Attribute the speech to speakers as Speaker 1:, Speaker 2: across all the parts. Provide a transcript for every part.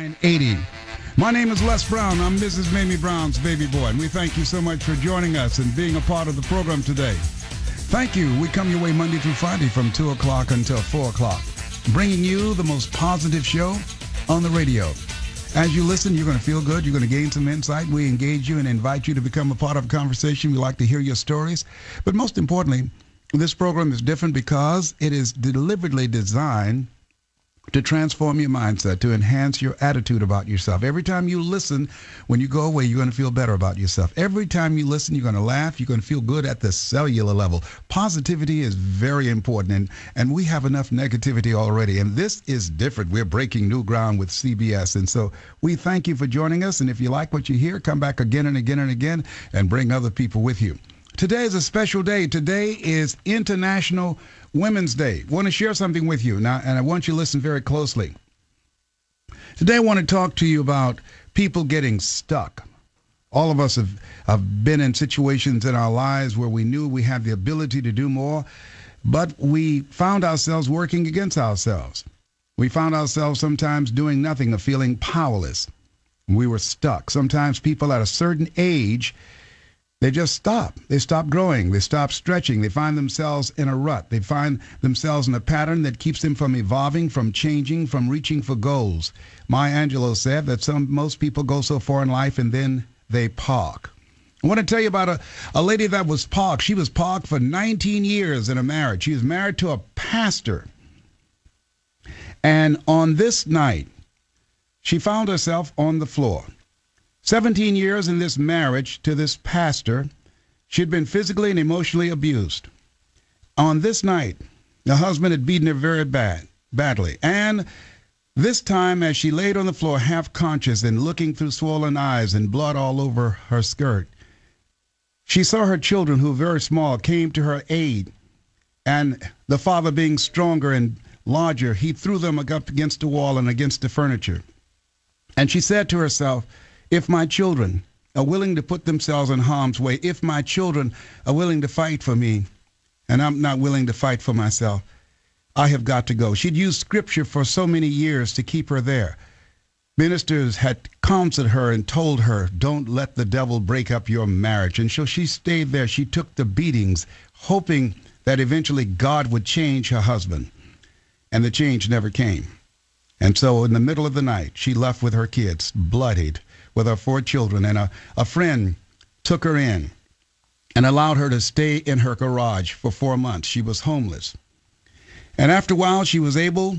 Speaker 1: 980. My name is Les Brown. I'm Mrs. Mamie Brown's baby boy, and we thank you so much for joining us and being a part of the program today. Thank you. We come your way Monday through Friday from 2 o'clock until 4 o'clock, bringing you the most positive show on the radio. As you listen, you're going to feel good. You're going to gain some insight. We engage you and invite you to become a part of a conversation. We like to hear your stories. But most importantly, this program is different because it is deliberately designed to transform your mindset, to enhance your attitude about yourself. Every time you listen, when you go away, you're going to feel better about yourself. Every time you listen, you're going to laugh. You're going to feel good at the cellular level. Positivity is very important, and we have enough negativity already. And this is different. We're breaking new ground with CBS. And so we thank you for joining us. And if you like what you hear, come back again and again and again and bring other people with you. Today is a special day. Today is International Women's Day. I want to share something with you now, and I want you to listen very closely. Today I want to talk to you about people getting stuck. All of us have been in situations in our lives where we knew we had the ability to do more, but we found ourselves working against ourselves. We found ourselves sometimes doing nothing or feeling powerless. We were stuck. Sometimes people at a certain age, they just stop. They stop growing. They stop stretching. They find themselves in a rut. They find themselves in a pattern that keeps them from evolving, from changing, from reaching for goals. Maya Angelou said that most people go so far in life and then they park. I want to tell you about a lady that was parked. She was parked for 19 years in a marriage. She was married to a pastor. And on this night, she found herself on the floor. 17 years in this marriage to this pastor, she had been physically and emotionally abused. On this night, the husband had beaten her very badly. And this time, as she laid on the floor, half conscious and looking through swollen eyes and blood all over her skirt, she saw her children, who were very small, came to her aid. And the father, being stronger and larger, he threw them up against the wall and against the furniture. And she said to herself, if my children are willing to put themselves in harm's way, if my children are willing to fight for me, and I'm not willing to fight for myself, I have got to go. She'd used scripture for so many years to keep her there. Ministers had counseled her and told her, don't let the devil break up your marriage. And so she stayed there. She took the beatings, hoping that eventually God would change her husband. And the change never came. And so in the middle of the night, she left with her kids, bloodied, with her 4 children, and a friend took her in and allowed her to stay in her garage for 4 months. She was homeless. And after a while, she was able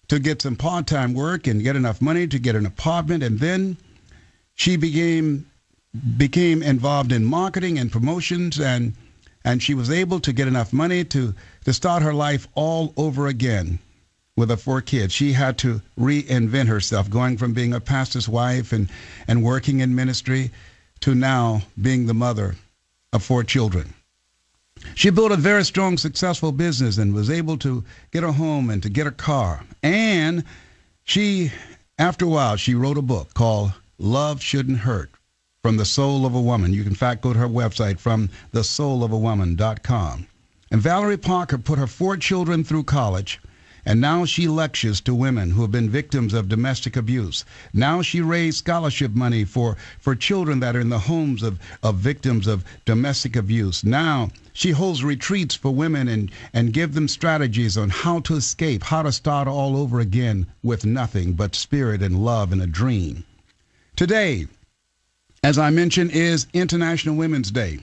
Speaker 1: to get some part-time work and get enough money to get an apartment, and then she became involved in marketing and promotions, and she was able to get enough money to start her life all over again. With her 4 kids, she had to reinvent herself, going from being a pastor's wife and working in ministry to now being the mother of 4 children. She built a very strong, successful business and was able to get a home and to get a car. And she, after a while, she wrote a book called Love Shouldn't Hurt, From the Soul of a Woman. You can, in fact, go to her website, from thesoulofAwoman.com. And Valerie Parker put her 4 children through college. And now she lectures to women who have been victims of domestic abuse. Now she raised scholarship money for children that are in the homes of victims of domestic abuse. Now she holds retreats for women and give them strategies on how to escape, how to start all over again with nothing but spirit and love and a dream. Today, as I mentioned, is International Women's Day.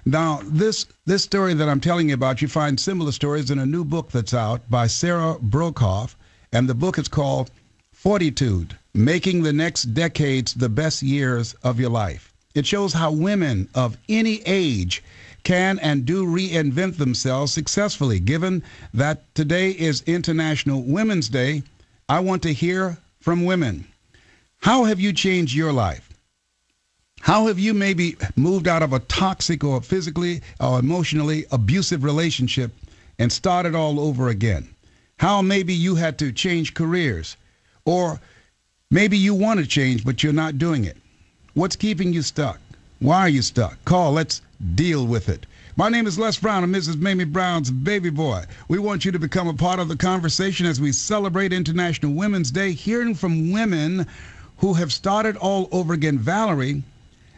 Speaker 1: Now, this story that I'm telling you about, you find similar stories in a new book that's out by Sarah Brokoff, and the book is called Fortitude, Making the Next Decades the Best Years of Your Life. It shows how women of any age can and do reinvent themselves successfully. Given that today is International Women's Day, I want to hear from women. How have you changed your life? How have you maybe moved out of a toxic or physically or emotionally abusive relationship and started all over again? How maybe you had to change careers, or maybe you want to change but you're not doing it. What's keeping you stuck? Why are you stuck? Call, let's deal with it. My name is Les Brown and Mrs. Mamie Brown's baby boy. We want you to become a part of the conversation as we celebrate International Women's Day, hearing from women who have started all over again. Valerie,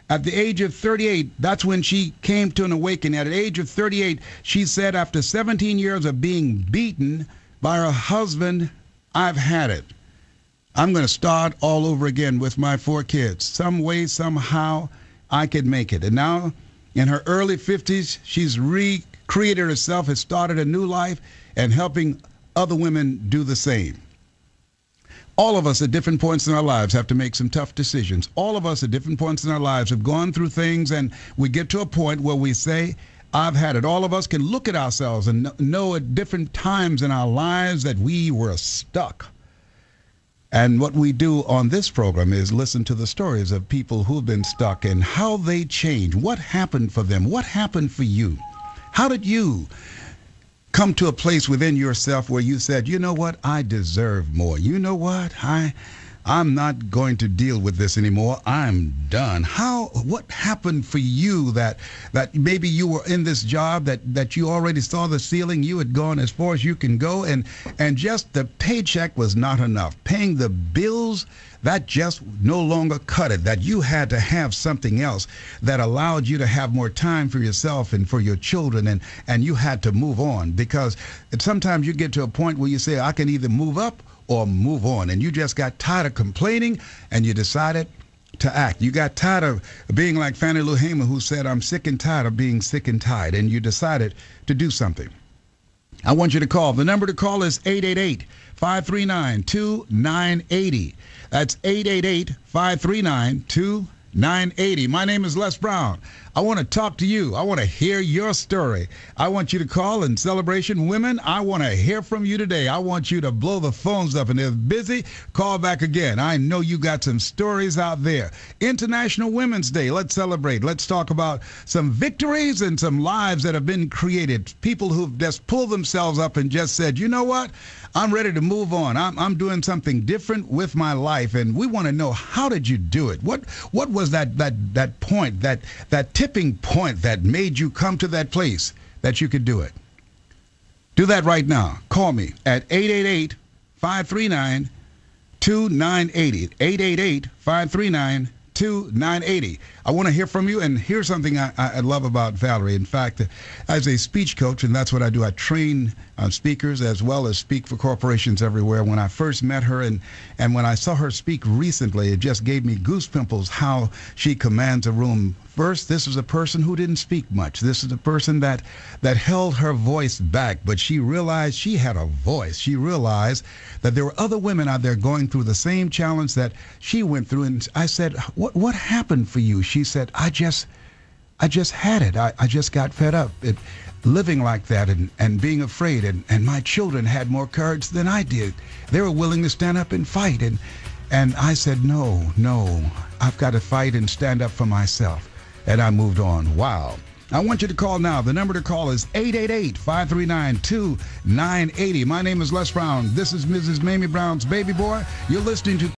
Speaker 1: at the age of 38, that's when she came to an awakening. At the age of 38, she said, after 17 years of being beaten by her husband, I've had it. I'm going to start all over again with my 4 kids. Some way, somehow, I could make it. And now, in her early 50s, she's recreated herself, has started a new life, and helping other women do the same. All of us at different points in our lives have to make some tough decisions. All of us at different points in our lives have gone through things, and we get to a point where we say, I've had it. All of us can look at ourselves and know at different times in our lives that we were stuck. And what we do on this program is listen to the stories of people who've been stuck and how they changed. What happened for them? What happened for you? How did you come to a place within yourself where you said, you know what, I deserve more. You know what, I'm not going to deal with this anymore. I'm done. What happened for you that maybe you were in this job that you already saw the ceiling, you had gone as far as you can go, and just the paycheck was not enough. Paying the bills, that just no longer cut it, that you had to have something else that allowed you to have more time for yourself and for your children, and you had to move on, because sometimes you get to a point where you say, I can either move up or move on, and you just got tired of complaining and you decided to act. You got tired of being like Fannie Lou Hamer, who said, I'm sick and tired of being sick and tired, and you decided to do something. I want you to call. The number to call is 888-539-2980. That's 888-539-2980. My name is Les Brown. I want to talk to you. I want to hear your story. I want you to call in celebration. Women, I want to hear from you today. I want you to blow the phones up, and if busy, call back again. I know you got some stories out there. International Women's Day. Let's celebrate. Let's talk about some victories and some lives that have been created. People who've just pulled themselves up and just said, you know what? I'm ready to move on. I'm doing something different with my life, and we want to know, how did you do it? What was that point, that tipping point that made you come to that place that you could do it? Do that right now. Call me at 888-539-2980. 888-539-2980. I want to hear from you, and here's something I love about Valerie. In fact, as a speech coach, and that's what I do, I train speakers as well as speak for corporations everywhere. When I first met her and when I saw her speak recently, it just gave me goosepimples how she commands a room. First, this is a person who didn't speak much. This is a person that held her voice back, but she realized she had a voice. She realized that there were other women out there going through the same challenge that she went through. And I said, what happened for you? She said, I just had it. I just got fed up living like that and being afraid. And my children had more courage than I did. They were willing to stand up and fight. And I said, no, I've got to fight and stand up for myself. And I moved on. Wow. I want you to call now. The number to call is 888-539-2980. My name is Les Brown. This is Mrs. Mamie Brown's baby boy. You're listening to